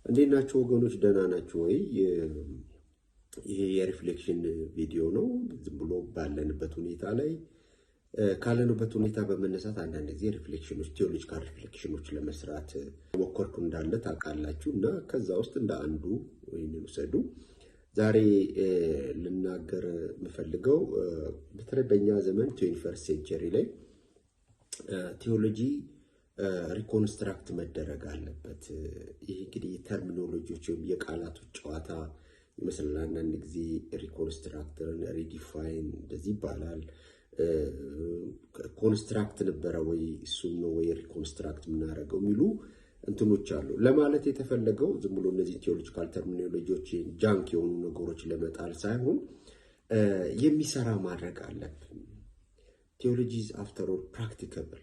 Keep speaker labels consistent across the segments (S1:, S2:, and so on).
S1: እንዴት ናችሁ ወገኖች? ደህና ናችሁ ወይ? ይሄ የሪፍሌክሽን ቪዲዮ ነው። ዝም ብሎ ባለንበት ሁኔታ ላይ ካለንበት ሁኔታ በመነሳት አንዳንድ ጊዜ ሪፍሌክሽኖች፣ ቲዮሎጂካል ሪፍሌክሽኖች ለመስራት ሞከርኩ እንዳለ ታውቃላችሁ እና ከዛ ውስጥ እንደ አንዱ ወይንም ወሰዱ ዛሬ ልናገር የምፈልገው በተለይ በእኛ ዘመን 21st ሴንቸሪ ላይ ቲዮሎጂ ሪኮንስትራክት መደረግ አለበት። ይሄ እንግዲህ ተርሚኖሎጂዎች ወይም የቃላቶች ጨዋታ ይመስላል። አንዳንድ ጊዜ ሪኮንስትራክተርን ሪዲፋይን እንደዚህ ይባላል። ኮንስትራክት ነበረ ወይ እሱን ነው ወይ ሪኮንስትራክት የምናደርገው የሚሉ እንትኖች አሉ። ለማለት የተፈለገው ዝም ብሎ እነዚህ ቲዮሎጂካል ተርሚኖሎጂዎች ጃንክ የሆኑ ነገሮች ለመጣል ሳይሆን የሚሰራ ማድረግ አለብን። ቲዮሎጂ ኢዝ አፍተር ኦል ፕራክቲካብል።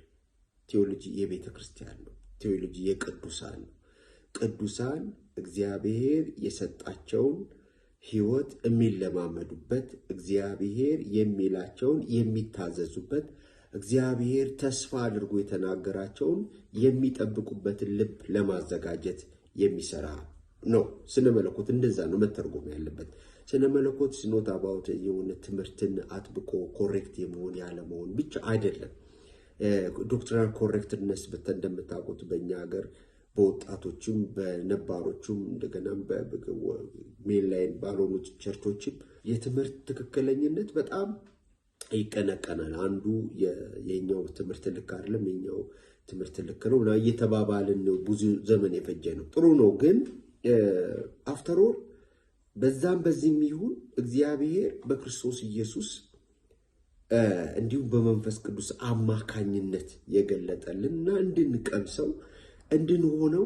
S1: ቲዮሎጂ የቤተ ክርስቲያን ነው። ቲዮሎጂ የቅዱሳን ነው። ቅዱሳን እግዚአብሔር የሰጣቸውን ሕይወት የሚለማመዱበት፣ እግዚአብሔር የሚላቸውን የሚታዘዙበት፣ እግዚአብሔር ተስፋ አድርጎ የተናገራቸውን የሚጠብቁበትን ልብ ለማዘጋጀት የሚሰራ ነው። ስነ መለኮት እንደዛ ነው መተርጎም ያለበት። ስነ መለኮት ስኖት አባውት የሆነ ትምህርትን አጥብቆ ኮሬክት የመሆን ያለመሆን ብቻ አይደለም። ዶክትሪናል ኮሬክትነስ እንደምታውቁት በእኛ ሀገር በወጣቶችም በነባሮችም እንደገና በሜንላይን ባልሆኑት ቸርቾችም የትምህርት ትክክለኝነት በጣም ይቀነቀናል። አንዱ የኛው ትምህርት ልክ አይደለም፣ የኛው ትምህርት ልክ ነው እና እየተባባልን ነው። ብዙ ዘመን የፈጀ ነው። ጥሩ ነው፣ ግን አፍተር ኦል በዛም በዚህም ይሁን እግዚአብሔር በክርስቶስ ኢየሱስ እንዲሁም በመንፈስ ቅዱስ አማካኝነት የገለጠልንና እንድንቀምሰው እንድንሆነው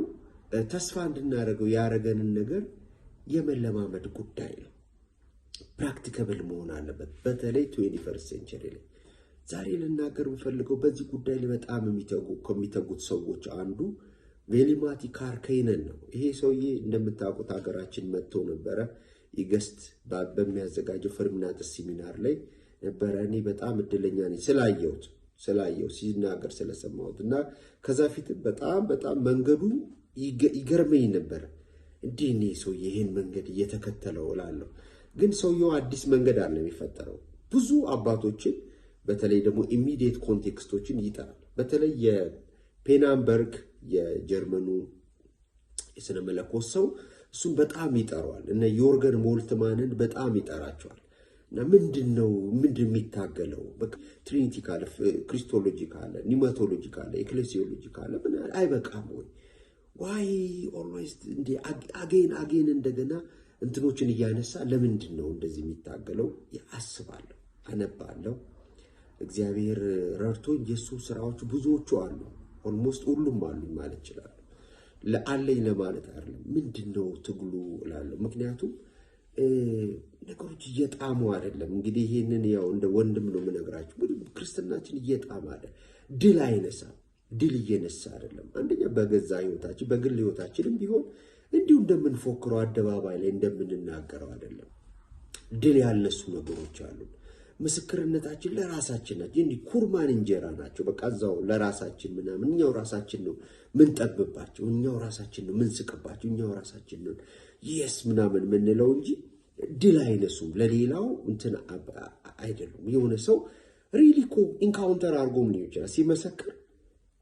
S1: ተስፋ እንድናደርገው ያረገንን ነገር የመለማመድ ጉዳይ ነው። ፕራክቲካብል መሆን አለበት። በተለይ 21st ሴንቸሪ ላይ ዛሬ ልናገር የምፈልገው በዚህ ጉዳይ ላይ በጣም ከሚተጉት ሰዎች አንዱ ቬሊማቲ ካርኬነን ነው። ይሄ ሰውዬ እንደምታውቁት ሀገራችን መጥቶ ነበረ። ኢገስት በሚያዘጋጀው ፍርምናጥስ ሴሚናር ላይ ነበረ። እኔ በጣም እድለኛ ነኝ ስላየው ሲናገር ስለሰማሁት እና ከዛ ፊት በጣም መንገዱ ይገርመኝ ነበር። እንዲህ እኔ ሰውዬ ይሄን መንገድ እየተከተለው እላለሁ። ግን ሰውየው አዲስ መንገድ አለ የሚፈጠረው። ብዙ አባቶችን በተለይ ደግሞ ኢሚዲየት ኮንቴክስቶችን ይጠራል። በተለይ የፔናንበርግ የጀርመኑ የስነ መለኮት ሰው እሱን በጣም ይጠራዋል። እና ዮርገን ሞልትማንን በጣም ይጠራቸዋል። እና ምንድነው የሚታገለው? በቃ ትሪኒቲ ካለ፣ ክሪስቶሎጂ ካለ፣ ኒማቶሎጂ ካለ፣ ኤክሌሲዮሎጂ ካለ ምን አይበቃም ወይ? ዋይ ኦልዌይስ እንደ አጌን እንደገና እንትኖችን እያነሳ ለምንድን ነው እንደዚህ የሚታገለው? አስባለሁ፣ አነባለሁ። እግዚአብሔር ረድቶኝ የሱ ስራዎች ብዙዎቹ አሉ። ኦልሞስት ሁሉም አሉ ማለት ይችላል። ለአለኝ ለማለት አይደለም። ምንድነው ትግሉ እላለሁ። ምክንያቱም ነገሮች እየጣሙ አይደለም። እንግዲህ ይሄንን ያው እንደ ወንድም ነው የምነግራችሁ። ክርስትናችን እየጣመ አይደለም። ድል አይነሳም። ድል እየነሳ አይደለም። አንደኛ በገዛ ህይወታችን በግል ህይወታችንም ቢሆን እንዲሁ እንደምንፎክረው አደባባይ ላይ እንደምንናገረው አይደለም። ድል ያልነሱ ነገሮች አሉ። ምስክርነታችን ለራሳችን ናቸው። እንዲህ ኩርማን እንጀራ ናቸው። በቃ እዛው ለራሳችን ምናምን እኛው ራሳችን ነው ምንጠብባቸው፣ እኛው ራሳችን ነው ምንስቅባቸው፣ እኛው ራሳችን ነው የስ ምናምን ምንለው እንጂ ድል አይነሱም። ለሌላው እንትን አይደሉም። የሆነ ሰው ሪሊኮ ኢንካውንተር አድርጎም ሊሆን ይችላል ሲመሰክር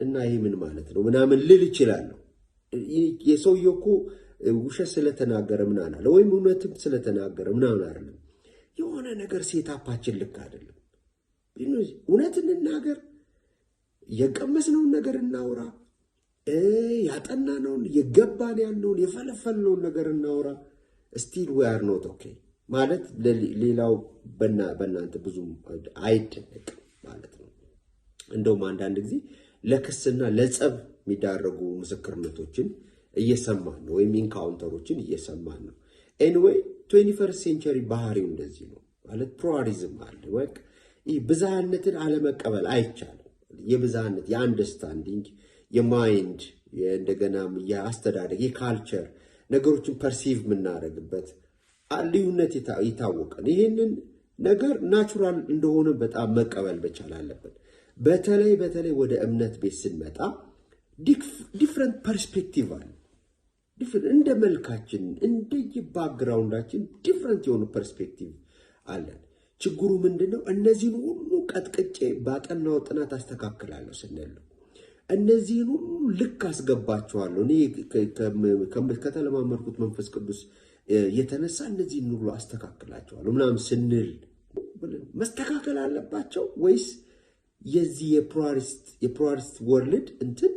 S1: እና ይሄ ምን ማለት ነው ምናምን ልል ይችላለሁ። የሰውየው እኮ ውሸት ስለተናገረ ምናምን አለ ወይም እውነትም ስለተናገረ ምናምን አይደለም። የሆነ ነገር ሴታፓችን ልክ አይደለም። እውነት እንናገር፣ የቀመስነውን ነገር እናውራ፣ ያጠናነውን የገባን ያለውን የፈለፈልነውን ነገር እናውራ። ስቲል ዊ አር ኖት ኦኬ ማለት ሌላው በእናንተ ብዙም አይደነቅም ማለት ነው። እንደውም አንዳንድ ጊዜ ለክስና ለጸብ የሚዳረጉ ምስክርነቶችን እየሰማን ነው፣ ወይም ኢንካውንተሮችን እየሰማን ነው። ኤኒዌይ 21st ሴንቸሪ ባህሪው እንደዚህ ነው ማለት ፕሉራሊዝም አለ። ወቅ ይህ ብዝሃነትን አለመቀበል አይቻልም። የብዝሃነት የአንደርስታንዲንግ የማይንድ እንደገናም የአስተዳደግ የካልቸር ነገሮችን ፐርሲቭ የምናደርግበት ልዩነት ይታወቃል። ይህንን ነገር ናቹራል እንደሆነ በጣም መቀበል መቻል አለበት። በተለይ ወደ እምነት ቤት ስንመጣ ዲፍረንት ፐርስፔክቲቭ አለ። እንደ መልካችን እንደየ ባክግራውንዳችን ዲፍረንት የሆነ ፐርስፔክቲቭ አለን። ችግሩ ምንድነው? እነዚህን ሁሉ ቀጥቅጬ ባጠናው ጥናት አስተካክላለሁ ስንል እነዚህን ሁሉ ልክ አስገባቸዋለሁ እኔ ከተለማመድኩት መንፈስ ቅዱስ የተነሳ እነዚህን ሁሉ አስተካክላቸዋለሁ ምናምን ስንል መስተካከል አለባቸው ወይስ የዚህ የፕሉራሊስት ወርልድ እንትን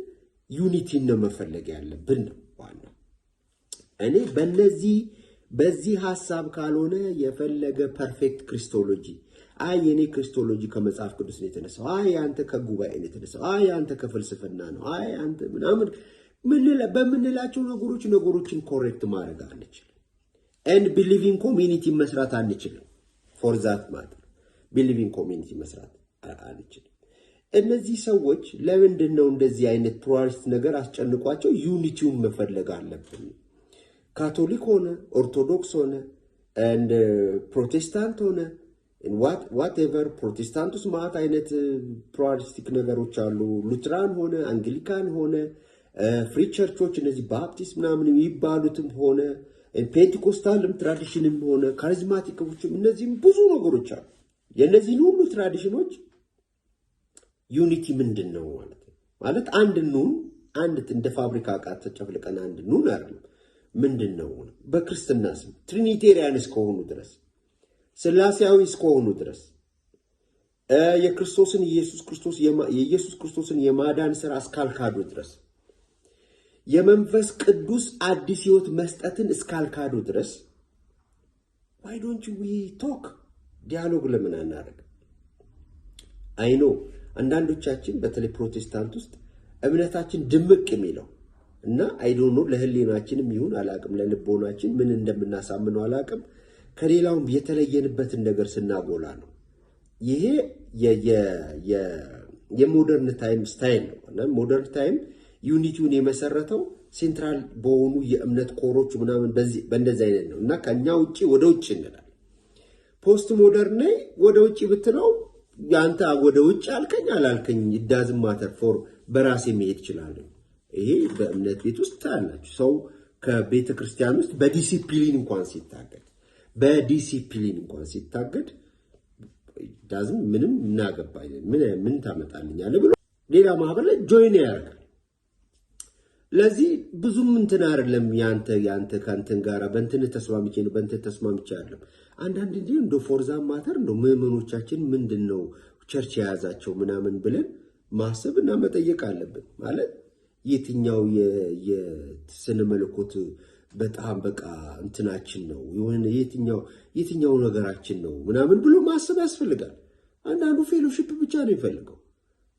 S1: ዩኒቲን ነው መፈለግ ያለብን ነው ዋናው። እኔ በዚህ ሐሳብ ካልሆነ የፈለገ ፐርፌክት ክሪስቶሎጂ የኔ ክሪስቶሎጂ ከመጽሐፍ ቅዱስ ነው የተነሳው፣ አንተ ከጉባኤ ነው የተነሳው፣ አንተ ከፍልስፍና ነው፣ አንተ ምናምን በምንላቸው ነገሮችን ኮሬክት ማድረግ አንችልም። and believing community መስራት አንችልም። for that matter believing community መስራት አንችልም። እነዚህ ሰዎች ለምንድን ነው እንደዚህ አይነት ፕሉራሊስት ነገር አስጨንቋቸው ዩኒቲውን መፈለግ አለብን? ካቶሊክ ሆነ ኦርቶዶክስ ሆነ and ፕሮቴስታንት ሆነ whatever ፕሮቴስታንቱስ ማለት አይነት ፕሉራሊስቲክ ነገሮች አሉ። ሉትራን ሆነ አንግሊካን ሆነ ፍሪ ቸርቾች እነዚህ ባፕቲስት ምናምን የሚባሉትም ሆነ ፔንቴኮስታልም ትራዲሽንም ሆነ ካሪዝማቲኮችም እነዚህም ብዙ ነገሮች አሉ። የነዚህ ሁሉ ትራዲሽኖች ዩኒቲ ምንድነው ማለት አንድ እንደ ፋብሪካ ዕቃ ተጨፍልቀን አንድ አይደለም። ምንድነው? በክርስትና ስም ትሪኒቴሪያን እስከሆኑ ድረስ ስላሴያዊ እስከሆኑ ድረስ የኢየሱስ ክርስቶስን የማዳን ሥራ እስካልካዱ ድረስ የመንፈስ ቅዱስ አዲስ ሕይወት መስጠትን እስካልካዱ ድረስ why don't we talk ዲያሎግ ለምን አናደርግ? አይኖ አንዳንዶቻችን በተለይ ፕሮቴስታንት ውስጥ እምነታችን ድምቅ የሚለው እና አይ ዶንት ኖ ለህሊናችንም ይሁን አላቅም ለልቦናችን ምን እንደምናሳምነው አላቅም ከሌላውም የተለየንበትን ነገር ስናጎላ ነው። ይሄ የሞደርን ታይም ስታይል ነው እና ሞደርን ታይም ዩኒቲውን የመሰረተው ሴንትራል በሆኑ የእምነት ኮሮች ምናምን በእንደዚህ አይነት ነው እና ከኛ ውጪ ወደ ውጪ እንላለን። ፖስት ሞደርን ላይ ወደ ውጪ ብትለው ያንተ ወደ ውጪ አልከኝ አላልከኝ it ማተር ፎር በራሴ መሄድ ይችላል። ይሄ በእምነት ቤት ውስጥ ታያላችሁ። ሰው ከቤተ ክርስቲያን ውስጥ በዲሲፕሊን እንኳን ሲታገድ ምንም እናገባኝ ምን ታመጣልኛለህ ብሎ ሌላ ማህበር ላይ ጆይን ያደርጋል። ለዚህ ብዙም እንትን አይደለም ያንተ ካንተን ጋራ በእንትን ተስማምቼ አይደለም። አንዳንድ እንዴ እንደ ፎርዛ ማተር እንደ ምዕመኖቻችን ምንድነው ቸርች የያዛቸው ምናምን ብለን ማሰብና መጠየቅ አለብን። ማለት የትኛው የስነ መለኮት በጣም በቃ እንትናችን ነው የሆነ የትኛው ነገራችን ነው ምናምን ብሎ ማሰብ ያስፈልጋል። አንዳንዱ ፌሎሺፕ ብቻ ነው የሚፈልገው።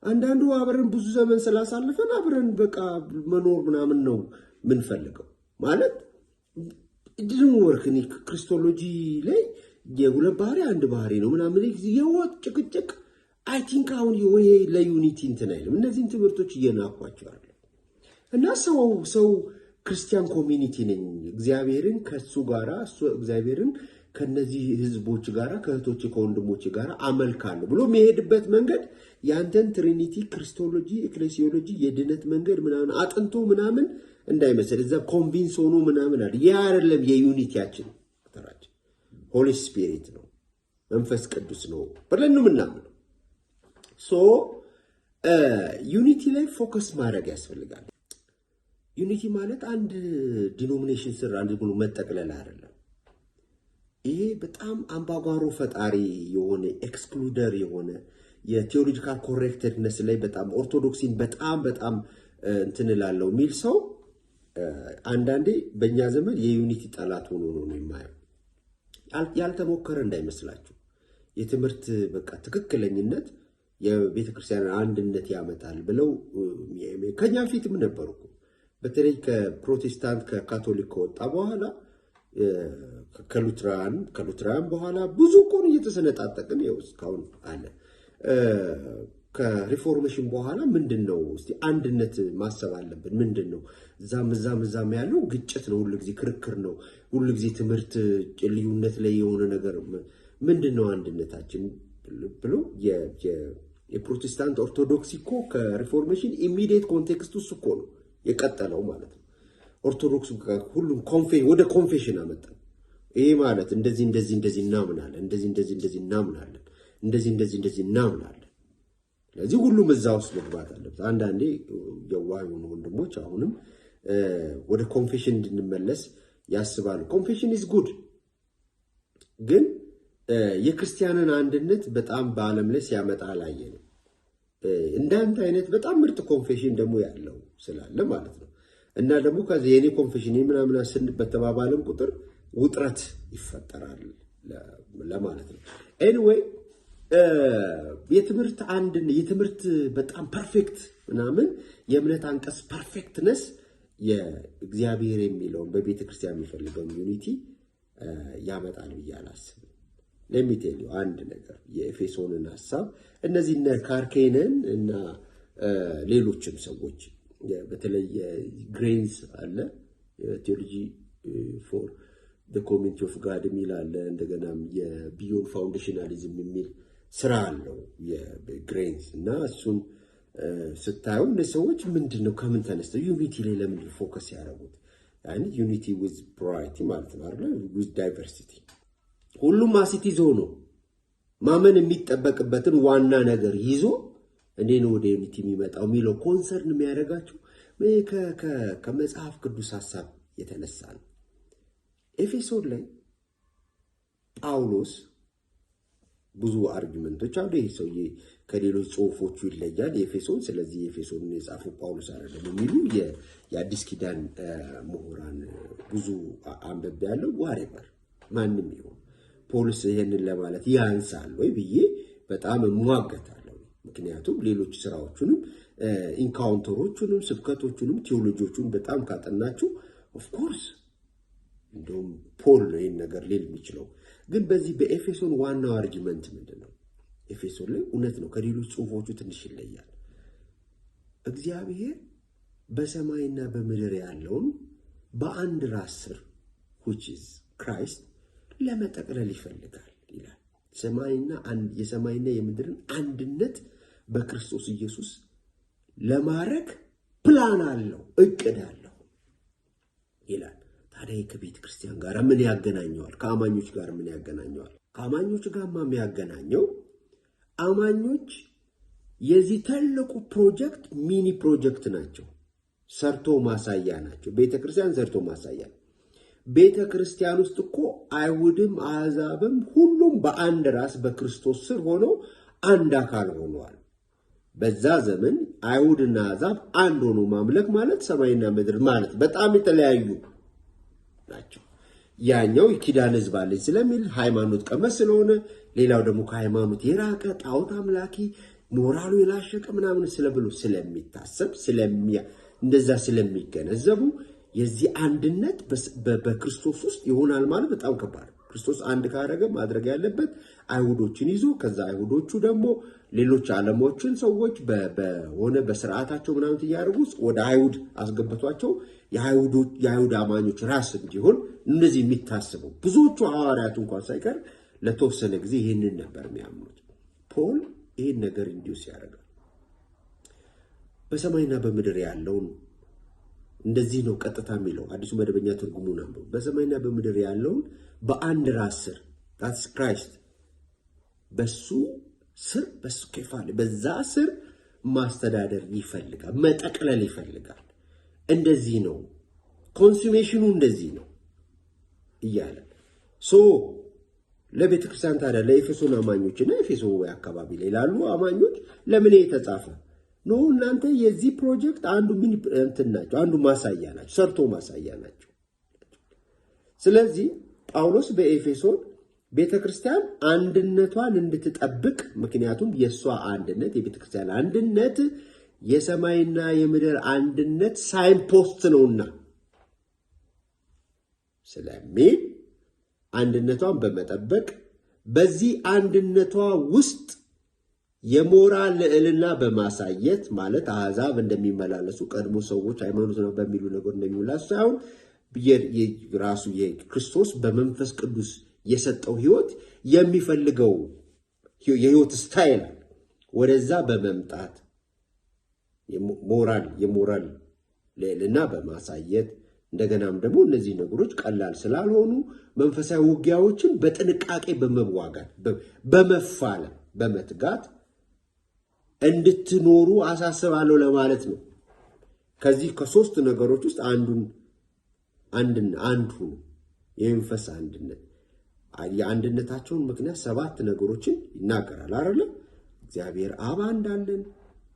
S1: አንዳንዱ አብረን ብዙ ዘመን ስላሳለፈን አብረን በቃ መኖር ምናምን ነው ምንፈልገው። ማለት ድርም ወርክኒ ክሪስቶሎጂ ላይ የሁለት ባህሪ አንድ ባህሪ ነው ምናምን የወጥ ጭቅጭቅ አይ ቲንክ አሁን ይሄ ለዩኒቲ እንትን አይልም። እነዚህን ትምህርቶች እየናኳቸው አለ እና ሰው ክርስቲያን ኮሚኒቲ ነኝ እግዚአብሔርን ከሱ ጋራ እግዚአብሔርን ከነዚህ ህዝቦች ጋራ ከእህቶች ከወንድሞች ጋራ አመልካለሁ ብሎ የሚሄድበት መንገድ ያንተን ትሪኒቲ ክሪስቶሎጂ ኤክሌሲዮሎጂ የድነት መንገድ ምናምን አጥንቶ ምናምን እንዳይመስል እዛ ኮንቪንስ ሆኖ ምናምን አይደል። ያ አይደለም የዩኒቲያችን ተራጭ ሆሊ ስፒሪት ነው መንፈስ ቅዱስ ነው ብለን ምናምን ዩኒቲ ላይ ፎከስ ማድረግ ያስፈልጋል። ዩኒቲ ማለት አንድ ዲኖሚኔሽን ስር አንድ ብሎ መጠቅለል አይደለም። ይሄ በጣም አምባጓሮ ፈጣሪ የሆነ ኤክስክሉደር የሆነ የቴዎሎጂካል ኮሬክትነስ ላይ በጣም ኦርቶዶክሲን በጣም እንትንላለው የሚል ሰው አንዳንዴ በእኛ ዘመን የዩኒቲ ጠላት ሆኖ ነው የማየው። ያልተሞከረ እንዳይመስላችሁ። የትምህርት በቃ ትክክለኝነት የቤተክርስቲያን አንድነት ያመጣል ብለው ከኛ ፊትም ነበሩ። በተለይ ከፕሮቴስታንት ከካቶሊክ ከወጣ በኋላ ከሉትራን በኋላ ብዙ ቆን እየተሰነጣጠቅን ይኸው እስካሁን አለ። ከሪፎርሜሽን በኋላ ምንድነው እስቲ አንድነት ማሰብ አለብን። ምንድነው እዛም ያለው ግጭት ነው፣ ሁሉ ጊዜ ክርክር ነው፣ ሁሉ ጊዜ ትምህርት ልዩነት ላይ የሆነ ነገር ምንድነው አንድነታችን ብሎ የፕሮቴስታንት ኦርቶዶክስ እኮ ከሪፎርሜሽን ኢሚዲየት ኮንቴክስት ውስጥ እኮ ነው የቀጠለው ማለት ነው። ኦርቶዶክስ ሁሉም ወደ ኮንፌሽን አመጣን። ይሄ ማለት እንደዚህ እናምናለን፣ እንደዚህ እናምናለን፣ እንደዚህ እናምናለን። ስለዚህ ሁሉም እዛ ውስጥ መግባት አለበት። አንዳንዴ የዋህ የሆኑ ወንድሞች አሁንም ወደ ኮንፌሽን እንድንመለስ ያስባሉ። ኮንፌሽን ኢዝ ጉድ፣ ግን የክርስቲያንን አንድነት በጣም በዓለም ላይ ሲያመጣ አላየንም። እንዳንተ አይነት በጣም ምርጥ ኮንፌሽን ደግሞ ያለው ስላለ ማለት ነው። እና ደግሞ ከዚህ የኔ ኮንፌሽን ምናምን በተባባለን ቁጥር ውጥረት ይፈጠራል ለማለት ነው። ኤኒዌይ የትምህርት በጣም ፐርፌክት ምናምን የእምነት አንቀጽ ፐርፌክትነስ የእግዚአብሔር የሚለውን በቤተ ክርስቲያን የሚፈልገውን ዩኒቲ ያመጣል ብዬ አላስብም። ለሚቴል አንድ ነገር የኤፌሶንን ሐሳብ እነዚህ ካርኬነን እና ሌሎችም ሰዎች በተለይ ግሬንስ አለ ቴዎሎጂ ፎር ኮሚኒቲ ኦፍ ጋድ የሚል አለ። እንደገናም የቢዮንድ ፋውንዴሽናሊዝም የሚል ስራ አለው የግሬንስ እና እሱን ስታዩ እነዚህ ሰዎች ምንድነው ከምን ተነስተው ዩኒቲ ላይ ለምን ፎከስ ያደረጉት? ያኒ ዩኒቲ ዊዝ ፕራይቲ ማለት ነው አይደል? ዊዝ ዳይቨርሲቲ ሁሉም አሲቲ ይዞ ነው ማመን የሚጠበቅበትን ዋና ነገር ይዞ እንዴት ነው ወደ ዩኒቲ የሚመጣው የሚለው ኮንሰርን የሚያደርጋቸው ከመጽሐፍ ቅዱስ ሐሳብ የተነሳ ነው። ኤፌሶን ላይ ጳውሎስ ብዙ አርጊመንቶች አሉ። ይሄ ሰውዬ ከሌሎች ጽሁፎቹ ይለያል የኤፌሶን። ስለዚህ የኤፌሶን የጻፈው ጳውሎስ አይደለም የሚሉ የአዲስ ኪዳን ምሁራን ብዙ አንበብ ያለው ዋሬበር ማንም ይሁን ጳውሎስ ይሄንን ለማለት ያንሳል ወይ ብዬ በጣም እሟገታለሁ። ምክንያቱም ሌሎች ስራዎቹንም ኢንካውንተሮቹንም ስብከቶቹንም ቴዎሎጂዎቹን በጣም ካጠናችሁ ኦፍ ኮርስ እንደውም ፖል ነው ይህን ነገር ሊል የሚችለው። ግን በዚህ በኤፌሶን ዋናው አርጊመንት ምንድነው? ኤፌሶን ላይ እውነት ነው ከሌሎች ጽሁፎቹ ትንሽ ይለያል። እግዚአብሔር በሰማይና በምድር ያለውን በአንድ ራስ ስር which is Christ ለመጠቅለል ይፈልጋል ይላል። የሰማይና የምድርን አንድነት በክርስቶስ ኢየሱስ ለማድረግ ፕላን አለው፣ እቅድ አለው ይላል። ታዲያ ከቤተ ክርስቲያን ጋር ምን ያገናኘዋል? ከአማኞች ጋር ምን ያገናኘዋል? ከአማኞች ጋርማ የሚያገናኘው አማኞች የዚህ ትልቁ ፕሮጀክት ሚኒ ፕሮጀክት ናቸው፣ ሰርቶ ማሳያ ናቸው። ቤተ ክርስቲያን ሰርቶ ማሳያ። ቤተ ክርስቲያን ውስጥ እኮ አይሁድም አሕዛብም ሁሉም በአንድ ራስ በክርስቶስ ስር ሆነው አንድ አካል ሆነዋል። በዛ ዘመን አይሁድና አሕዛብ አንድ ሆኖ ማምለክ ማለት ሰማይና ምድር ማለት በጣም የተለያዩ ናቸው። ያኛው የኪዳን ሕዝብ አለኝ ስለሚል ሃይማኖት ቀመስ ስለሆነ፣ ሌላው ደግሞ ከሃይማኖት የራቀ ጣዖት አምላኪ ሞራሉ የላሸቀ ምናምን ስለብሎ ስለሚታሰብ እንደዛ ስለሚገነዘቡ የዚህ አንድነት በክርስቶስ ውስጥ ይሆናል ማለት በጣም ከባድ። ክርስቶስ አንድ ካደረገ ማድረግ ያለበት አይሁዶችን ይዞ ከዛ አይሁዶቹ ደግሞ ሌሎች ዓለሞችን ሰዎች በሆነ በስርዓታቸው ምናምን እያደረጉ ወደ አይሁድ አስገብቷቸው የአይሁድ አማኞች ራስ እንዲሆን እነዚህ የሚታስበው ብዙዎቹ ሐዋርያቱ እንኳን ሳይቀር ለተወሰነ ጊዜ ይህንን ነበር የሚያምኑት። ፖል ይህን ነገር እንዲውስ ያደርጋል። በሰማይና በምድር ያለውን እንደዚህ ነው ቀጥታ የሚለው አዲሱ መደበኛ ትርጉሙ ነው። በሰማይና በምድር ያለውን በአንድ ራስ ስር that's Christ በሱ ስር በሱ ከፋለ በዛ ስር ማስተዳደር ይፈልጋል፣ መጠቅለል ይፈልጋል። እንደዚህ ነው ኮንሱሜሽኑ፣ እንደዚህ ነው እያለ ለቤተ ክርስቲያን ታዲያ ለኤፌሶን አማኞችና ኤፌሶ አካባቢ ላይ ላሉ አማኞች ለምን የተጻፈ ነው? እናንተ የዚህ ፕሮጀክት አንዱ ሚኒ እንትን ናቸው፣ አንዱ ማሳያ ናቸው፣ ሰርቶ ማሳያ ናቸው። ስለዚህ ጳውሎስ በኤፌሶን ቤተክርስቲያን አንድነቷን እንድትጠብቅ፣ ምክንያቱም የሷ አንድነት የቤተክርስቲያን አንድነት የሰማይና የምድር አንድነት ሳይንፖስት ነውና ስለሚል አንድነቷን በመጠበቅ በዚህ አንድነቷ ውስጥ የሞራል ልዕልና በማሳየት ማለት አሕዛብ እንደሚመላለሱ ቀድሞ ሰዎች ሃይማኖት ነው በሚሉ ነገር እንደሚመላለሱ ሳይሆን ራሱ የክርስቶስ በመንፈስ ቅዱስ የሰጠው ህይወት የሚፈልገው የህይወት ስታይል ወደዛ በመምጣት የሞራል ልዕልና በማሳየት እንደገናም ደግሞ እነዚህ ነገሮች ቀላል ስላልሆኑ መንፈሳዊ ውጊያዎችን በጥንቃቄ በመዋጋት በመፋለም በመትጋት እንድትኖሩ አሳስባለሁ ለማለት ነው። ከዚህ ከሶስት ነገሮች ውስጥ አንዱ የመንፈስ አንድነት የአንድነታቸውን ምክንያት 7 ነገሮችን ይናገራል አይደል? እግዚአብሔር አብ አንድ አለን፣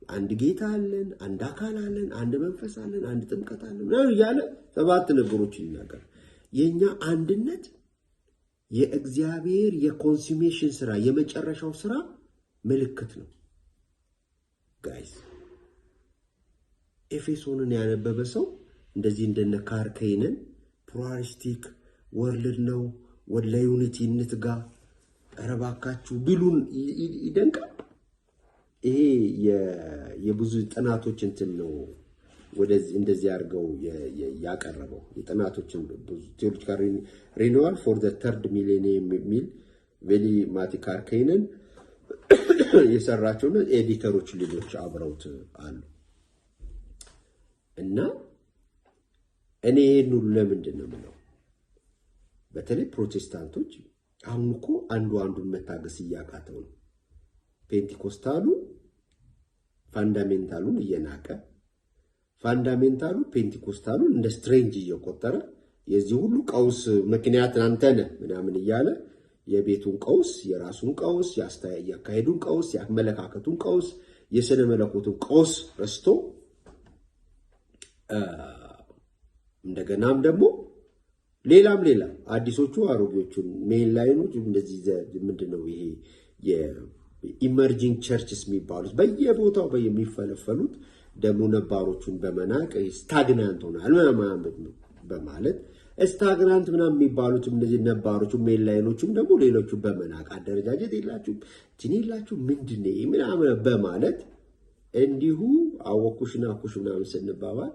S1: አንድ ጌታ አለን፣ አንድ አካል አለን፣ አንድ መንፈስ አለን፣ አንድ ጥምቀት አለን ነው ያለ 7 ነገሮችን ይናገራል። የኛ አንድነት የእግዚአብሔር የኮንሱሜሽን ስራ የመጨረሻው ስራ ምልክት ነው። ጋይስ ኤፌሶንን ያነበበ ሰው እንደዚህ እንደነ ካርከይነን ፕሉራሊስቲክ ወርልድ ነው ወደ ዩኒቲ እንትጋ ተረባካችሁ ቢሉን ይደንቃል። ይሄ የብዙ ጥናቶች እንትን ነው ወደዚህ እንደዚህ አድርገው ያቀረበው የጥናቶችን ብዙ ቴዎሎጂካል ሪኒዋል ፎር ዘ ተርድ ሚሌኒየም የሚል ቬሊ ማቲ ካርከይነን የሰራቸው ኤዲተሮች ሌሎች አብረውት አሉ። እና እኔ ይሄን ሁሉ ለምንድን ነው የምለው? በተለይ ፕሮቴስታንቶች አሁን እኮ አንዱን መታገስ እያቃተው ነው። ፔንቲኮስታሉ ፋንዳሜንታሉን እየናቀ ፋንዳሜንታሉ ፔንቲኮስታሉን እንደ ስትሬንጅ እየቆጠረ የዚህ ሁሉ ቀውስ ምክንያት አንተ ነህ ምናምን እያለ የቤቱን ቀውስ የራሱን ቀውስ ያካሄዱን ቀውስ ያመለካከቱን ቀውስ የስነ መለኮቱን ቀውስ ረስቶ እንደገናም ደግሞ ሌላ አዲሶቹ አሮጌዎቹን ሜን ላይኖች እንደዚህ ምንድነው ይሄ የኢመርጂንግ ቸርችስ የሚባሉት በየቦታው የሚፈለፈሉት ደግሞ ነባሮቹን በመናቅ ስታግናንት ሆናል በማለት ስታግናንት ምናምን የሚባሉት እነዚህ ነባሮቹ ሜን ላይኖቹም ደግሞ ሌሎቹ በመናቅ አደረጃጀት የላችሁ ምንድነው ምናምን በማለት እንዲሁ አወኩሽና ኩሽ ምናምን ስንባባል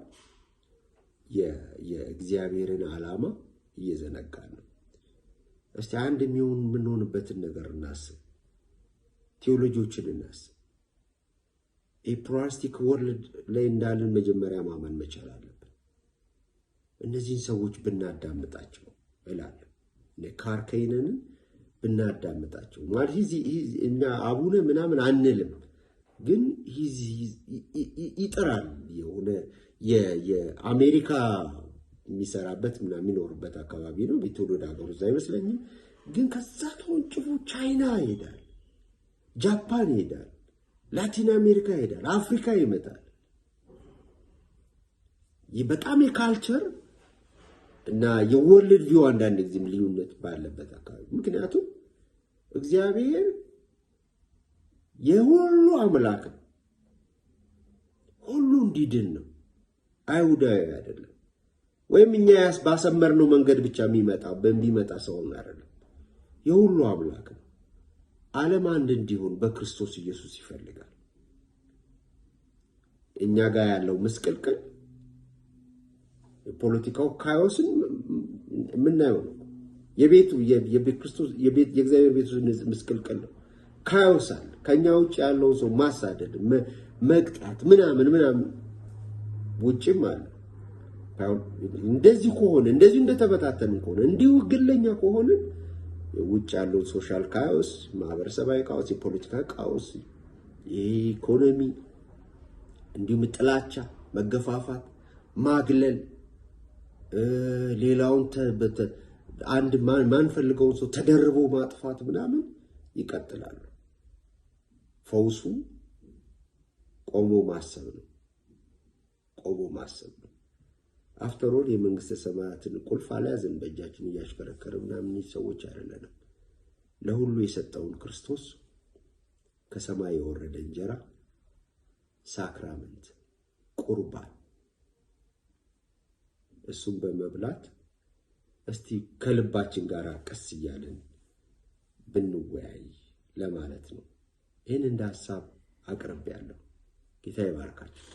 S1: የእግዚአብሔርን ዓላማ እየዘነጋን ነው። እስቲ አንድ የምንሆንበትን ነገር እናስብ። ቴዎሎጂዎችን እናስብ። ፕሉራሊስቲክ ወርልድ ላይ እንዳለን መጀመሪያ ማመን መቻል አለብን። እነዚህን ሰዎች ብናዳምጣቸው እላለሁ ካርከይነንን ብናዳምጣቸው ማለት እኛ አቡነ ምናምን አንልም፣ ግን ይጥራል የሆነ የአሜሪካ የሚሰራበት ምናምን የሚኖርበት አካባቢ ነው። ቢትወልድ ሀገሩ እዛ አይመስለኝም፣ ግን ከዛ ተወንጭፎ ቻይና ይሄዳል፣ ጃፓን ይሄዳል፣ ላቲን አሜሪካ ይሄዳል፣ አፍሪካ ይመጣል። በጣም የካልቸር እና የወርልድ ቪው አንዳንድ ጊዜም ልዩነት ባለበት አካባቢ ምክንያቱም እግዚአብሔር የሁሉ አምላክ ነው፣ ሁሉ እንዲድን ነው፣ አይሁዳዊ አይደለም። ወይም እኛ ባሰመርነው መንገድ ብቻ በሚመጣ ሰው አይደለም። የሁሉ አምላክ ነው። ዓለም አንድ እንዲሆን በክርስቶስ ኢየሱስ ይፈልጋል። እኛ ጋር ያለው ምስቅልቅል የፖለቲካው ካዮስን የምናየው ነው። የእግዚአብሔር ቤቱ ምስቅልቅል ነው። ካዮስ አለ። ከኛ ውጭ ያለው ሰው ማሳደድ፣ መቅጣት ምናምን ውጭም አለ። እንደዚህ ከሆነ እንደዚህ እንደተበታተን ከሆነ እንዲሁ ግለኛ ከሆነ ውጭ ያለው ሶሻል ካዮስ፣ ማህበረሰባዊ ካዮስ፣ የፖለቲካ ካዮስ፣ የኢኮኖሚ እንዲሁም ጥላቻ፣ መገፋፋት፣ ማግለል፣ ሌላውን አንድ ማንፈልገውን ሰው ተደርቦ ማጥፋት ምናምን ይቀጥላሉ። ፈውሱ ቆሞ ማሰብ ነው። አፍተር ኦል የመንግስተ ሰማያትን ቁልፍ አልያዝን በእጃችን እያሽከረከረ ምናምን ሰዎች አይደለንም። ለሁሉ የሰጠውን ክርስቶስ ከሰማይ የወረደ እንጀራ ሳክራመንት ቁርባን እሱን በመብላት እስቲ ከልባችን ጋር ቀስ እያለን ብንወያይ ለማለት ነው። ይህን እንደ ሐሳብ አቅርቤያለሁ። ጌታ ይባርካችሁ።